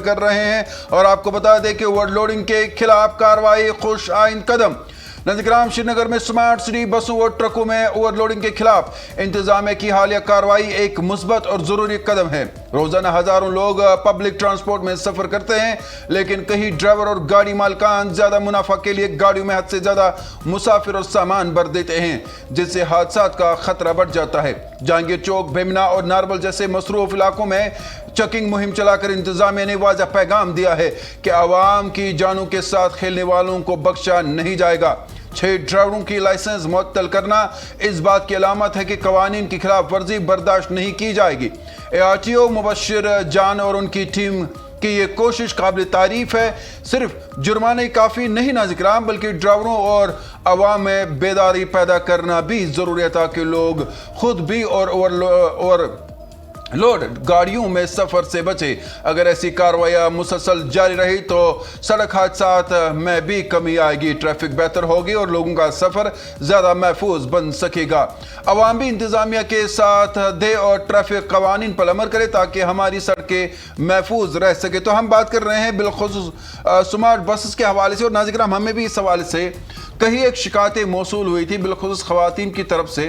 कर रहे हैं। और आपको बता दें कि ओवरलोडिंग के खिलाफ कार्रवाई खुश आइंद कदम। नंदग्राम श्रीनगर में स्मार्ट सिटी बसों और ट्रकों में ओवरलोडिंग के खिलाफ इंतजामिया की हालिया कार्रवाई एक मुस्बत और जरूरी कदम है। रोजाना हजारों लोग पब्लिक ट्रांसपोर्ट में सफर करते हैं, लेकिन कई ड्राइवर और गाड़ी मालिकान ज्यादा मुनाफा के लिए गाड़ियों में हद से ज्यादा मुसाफिर और सामान भर देते हैं, जिससे हादसा का खतरा बढ़ जाता है। जहांगीर चौक, बेमना और नारबल जैसे मसरूफ इलाकों में चेकिंग मुहिम चलाकर इंतजामिया ने वाज़ेह पैगाम दिया है कि आवाम की जानों के साथ खेलने वालों को बख्शा नहीं जाएगा। 6 ड्राइवरों की लाइसेंस मुअत्तल करना इस बात की अलामत है कि कवानीन की खिलाफ वर्जी बर्दाश्त नहीं की जाएगी। ARTO मुबश्शिर जान और उनकी टीम की ये कोशिश काबिल तारीफ है। सिर्फ जुर्माने काफ़ी नहीं नाज़िक्राम, बल्कि ड्राइवरों और अवाम में बेदारी पैदा करना भी ज़रूरी है ताकि लोग खुद भी और लोड गाड़ियों में सफर से बचे। अगर ऐसी कार्रवाई मुसलसल जारी रही तो सड़क हादसात में भी कमी आएगी, ट्रैफिक बेहतर होगी और लोगों का सफर ज्यादा महफूज बन सकेगा। अवाम भी इंतजामिया के साथ दे और ट्रैफिक कवानीन पर अमल करे ताकि हमारी सड़कें महफूज रह सके। तो हम बात कर रहे हैं बिलखुसूस स्मार्ट बसेस के हवाले से, और नाज़िक्राम हमें भी इस हवाले से कहीं एक शिकायतें मौसूल हुई थी बिलखुसूस खवातीन की तरफ से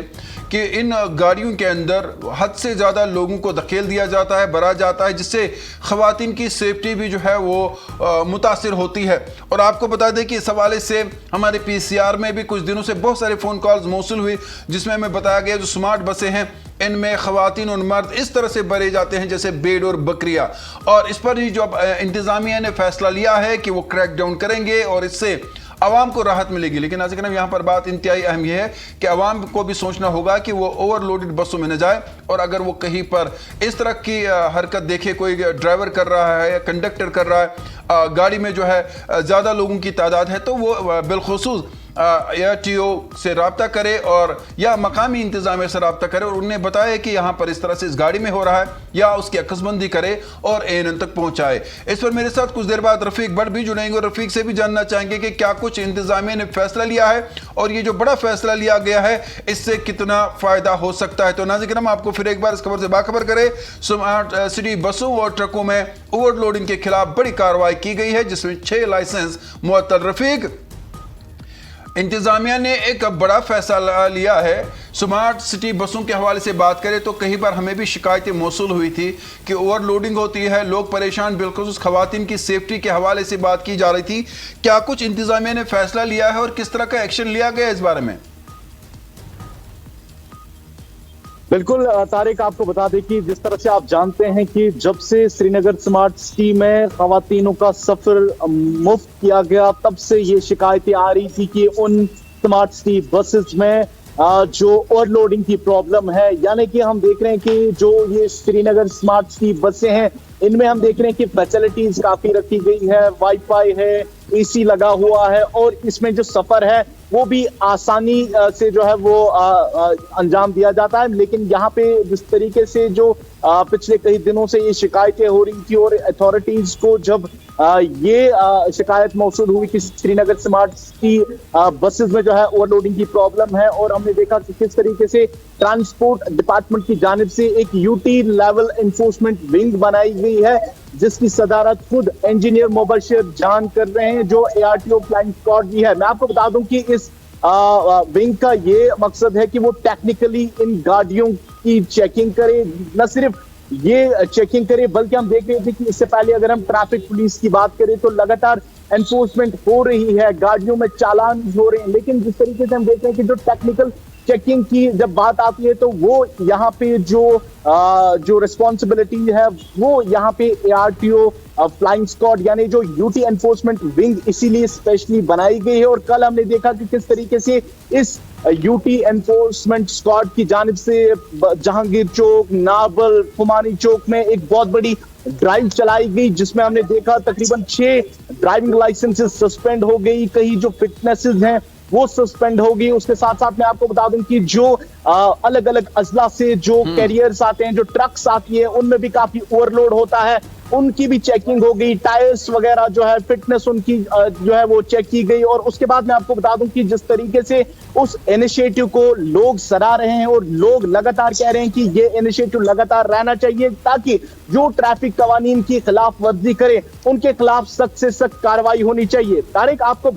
कि इन गाड़ियों के अंदर हद से ज़्यादा लोगों को धकेल दिया जाता है, भरा जाता है, जिससे खवातीन की सेफ्टी भी जो है वो मुतासिर होती है। और आपको बता दें कि इस हवाले से हमारे PCR में भी कुछ दिनों से बहुत सारे फ़ोन कॉल्स मौसूल हुई, जिसमें हमें बताया गया जो स्मार्ट बसें हैं इनमें खवातीन और मर्द इस तरह से भरे जाते हैं जैसे भेड़ और बकरियां। और इस पर ही जो इंतजामिया ने फैसला लिया है कि वो क्रैक डाउन करेंगे और इससे आवाम को राहत मिलेगी। लेकिन आज यहाँ पर बात इंतहाई अहम यह है कि आवाम को भी सोचना होगा कि वो ओवरलोडेड बसों में न जाए, और अगर वो कहीं पर इस तरह की हरकत देखे, कोई ड्राइवर कर रहा है या कंडक्टर कर रहा है, गाड़ी में जो है ज़्यादा लोगों की तादाद है, तो वो बिलखुसूस ARTO से रब्ता करे और या मकामी इंतजामिया से रब्ता करे और उन्हें बताए कि यहाँ पर इस तरह से इस गाड़ी में हो रहा है, या उसकी अकसबंदी करे और ANN तक पहुँचाए। इस पर मेरे साथ कुछ देर बाद रफ़ीक भट्ट भी जुड़ेंगे और रफ़ीक से भी जानना चाहेंगे कि क्या कुछ इंतजामिया ने फैसला लिया है और ये जो बड़ा फैसला लिया गया है इससे कितना फ़ायदा हो सकता है। तो नाज़िर आपको फिर एक बार इस खबर से बाखबर करें। स्मार्ट सिटी बसों और ट्रकों में ओवरलोडिंग के खिलाफ बड़ी कार्रवाई की गई है, जिसमें 6 लाइसेंस मुअत्तल। रफ़ीक, इंतजामिया ने एक बड़ा फैसला लिया है। स्मार्ट सिटी बसों के हवाले से बात करें तो कई बार हमें भी शिकायतें मौसूल हुई थी कि ओवरलोडिंग होती है, लोग परेशान, बिलखुसूस खवातीन की सेफ्टी के हवाले से बात की जा रही थी। क्या कुछ इंतजामिया ने फैसला लिया है और किस तरह का एक्शन लिया गया इस बारे में? बिल्कुल तारिक, आपको बता दें कि जिस तरह से आप जानते हैं कि जब से श्रीनगर स्मार्ट सिटी में खवातीनों का सफर मुफ्त किया गया, तब से ये शिकायतें आ रही थी कि उन स्मार्ट सिटी बसेस में जो ओवरलोडिंग की प्रॉब्लम है। यानी कि हम देख रहे हैं कि जो ये श्रीनगर स्मार्ट सिटी बसें हैं इनमें हम देख रहे हैं कि फैसिलिटीज काफी रखी गई है, वाईफाई है, AC लगा हुआ है, और इसमें जो सफर है वो भी आसानी से जो है वो अंजाम दिया जाता है। लेकिन यहाँ पे जिस तरीके से जो पिछले कई दिनों से ये शिकायतें हो रही थी और अथॉरिटीज को जब ये शिकायत मौसूल हुई कि श्रीनगर स्मार्ट सिटी बसेस में जो है ओवरलोडिंग की प्रॉब्लम है, और हमने देखा कि किस तरीके से ट्रांसपोर्ट डिपार्टमेंट की जानिब से एक UT लेवल एनफोर्समेंट विंग बनाई गई है, जिसकी सदारत खुद इंजीनियर मुबश्शिर जान कर रहे हैं, जो ARTO फ्लाइंग स्क्वाड भी है। मैं आपको बता दूं कि इस विंग का ये मकसद है कि वो टेक्निकली इन गाड़ियों की चेकिंग करे, न सिर्फ ये चेकिंग करे बल्कि हम देख रहे थे कि इससे पहले अगर हम ट्रैफिक पुलिस की बात करें तो लगातार एनफोर्समेंट हो रही है, गाड़ियों में चालान हो रहे हैं। लेकिन जिस तरीके से हम देख रहे हैं कि जो टेक्निकल चेकिंग की जब बात आती है तो वो यहाँ पे जो रिस्पॉन्सिबिलिटी है वो यहाँ पे ARTO फ्लाइंग स्क्वाड यानी जो UT एनफोर्समेंट विंग इसीलिए स्पेशली बनाई गई है। और कल हमने देखा कि किस तरीके से इस UT एनफोर्समेंट स्क्वाड की जानिब से जहांगीर चौक, नाबल, खुमानी चौक में एक बहुत बड़ी ड्राइव चलाई गई, जिसमें हमने देखा तकरीबन 6 ड्राइविंग लाइसेंसेस सस्पेंड हो गई, कहीं जो फिटनेसेस हैं वो सस्पेंड होगी। उसके साथ साथ मैं आपको बता दूं कि जो अलग अलग अजला से जो कैरियर्स आते हैं, जो ट्रक्स आती है, उनमें भी काफी ओवरलोड होता है। उनकी भी चेकिंग हो गई, टायर्स वगैरह जो है, फिटनेस उनकी जो है वो चेक की गई। और उसके बाद मैं आपको बता दूं कि जिस तरीके से उस इनिशिएटिव को लोग सराह रहे हैं और लोग लगातार कह रहे हैं कि ये इनिशिएटिव लगातार रहना चाहिए, ताकि जो ट्रैफिक कवानीन की खिलाफ वर्जी करे उनके खिलाफ सख्त से सख्त कार्रवाई होनी चाहिए। तारिक, आपको